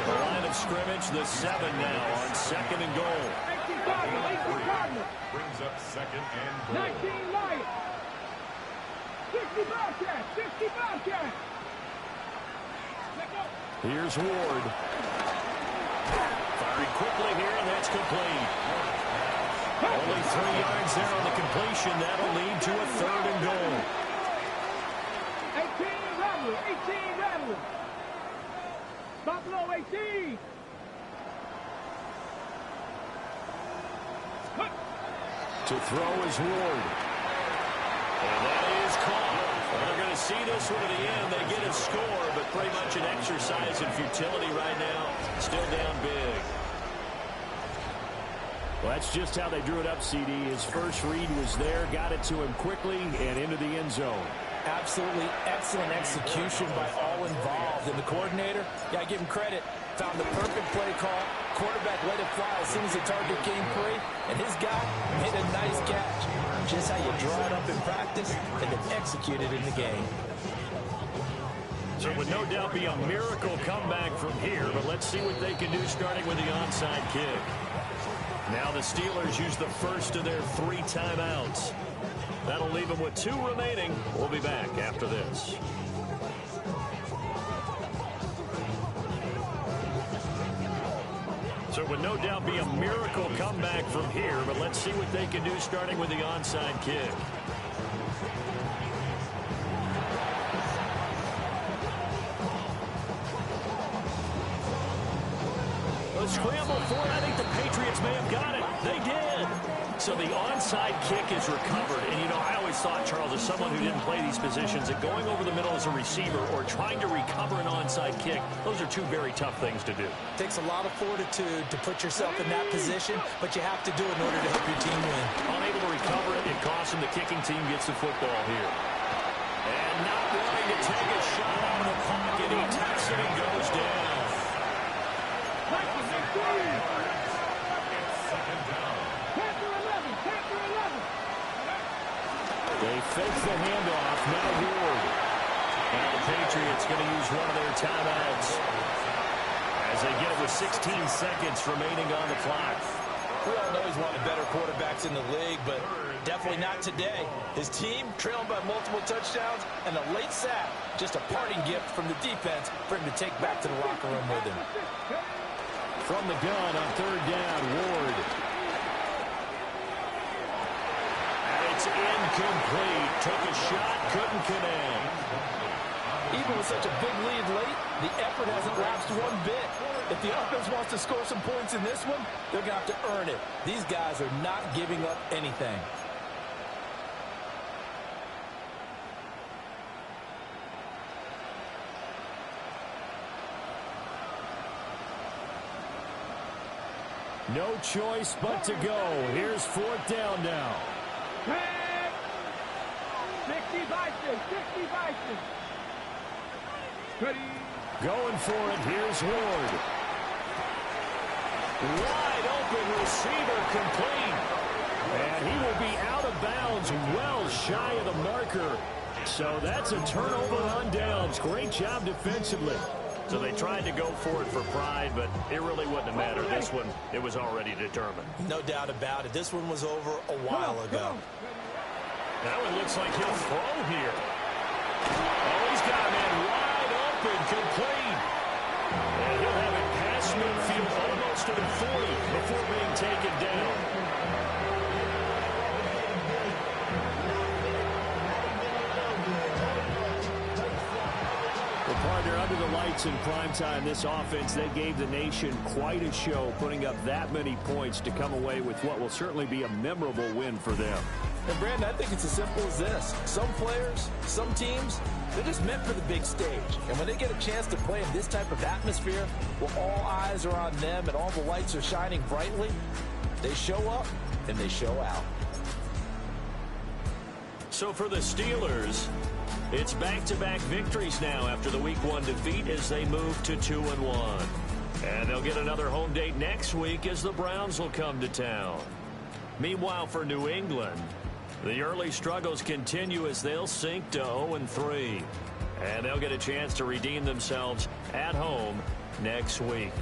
The line of scrimmage, the 7 now on 2nd and goal. Brings up 2nd and goal. 19 Lions. 60 Bobcats. 60 Bobcats. Here's Ward. Firing quickly here, and that's complete. Only 3 yards there on the completion. That'll lead to a 3rd and goal. 18 Rattler. 18 Rattler. Buffalo 18. To throw is Ward. And that is caught. Well, they're going to see this one to the end. They get a score, but pretty much an exercise in futility right now. Still down big. Well, that's just how they drew it up, CD. His first read was there, got it to him quickly, and into the end zone. Absolutely excellent execution by all involved. And the coordinator, yeah, I give him credit, found the perfect play call. Quarterback let it fly as soon as the target came free, and his guy made a nice catch. Just how you draw it up in practice and then execute it in the game. So it would no doubt be a miracle comeback from here, but let's see what they can do starting with the onside kick. Now the Steelers use the first of their 3 timeouts. That'll leave them with 2 remaining. We'll be back after this. So it would no doubt be a miracle comeback from here, but let's see what they can do starting with the onside kick. A scramble for it. I think the Patriots may have got it. They did. So the onside kick is recovered. And, you know, I always thought, Charles, as someone who didn't play these positions, that going over the middle as a receiver or trying to recover an onside kick, those are 2 very tough things to do. It takes a lot of fortitude to put yourself in that position, but you have to do it in order to help your team win. Unable to recover it, it costs him. The kicking team gets the football here. And not willing to take a shot out of the pocket. He taps it and goes down. They fake the handoff. Now Ward. Now the Patriots going to use one of their timeouts as they get it with 16 seconds remaining on the clock. We all know he's one of the better quarterbacks in the league, but definitely not today. His team trailing by multiple touchdowns, and a late sack, just a parting gift from the defense for him to take back to the locker room with him. From the gun on 3rd down, Ward. It's incomplete. Took a shot, couldn't connect. Even with such a big lead late, the effort hasn't lapsed one bit. If the offense wants to score some points in this one, they're going to have to earn it. These guys are not giving up anything. No choice but to go. Here's 4th down now. 60 Vikings, 60 Vikings. Going for it. Here's Ward. Wide open receiver complete. And he will be out of bounds well shy of the marker. So that's a turnover on downs. Great job defensively. So they tried to go for it for pride, but it really wouldn't have mattered. This one, it was already determined. No doubt about it. This one was over a while ago. Now it looks like he'll throw here. Oh, he's got a man wide open, complete. And he'll have it past midfield almost to the 40 before being taken down. Well, partner, under the lights in primetime, this offense, they gave the nation quite a show, putting up that many points to come away with what will certainly be a memorable win for them. And, Brandon, I think it's as simple as this. Some players, some teams, they're just meant for the big stage. And when they get a chance to play in this type of atmosphere, where all eyes are on them and all the lights are shining brightly, they show up and they show out. So for the Steelers, it's back-to-back victories now after the Week 1 defeat as they move to 2-1. And they'll get another home date next week as the Browns will come to town. Meanwhile, for New England, the early struggles continue as they'll sink to 0-3. And they'll get a chance to redeem themselves at home next week.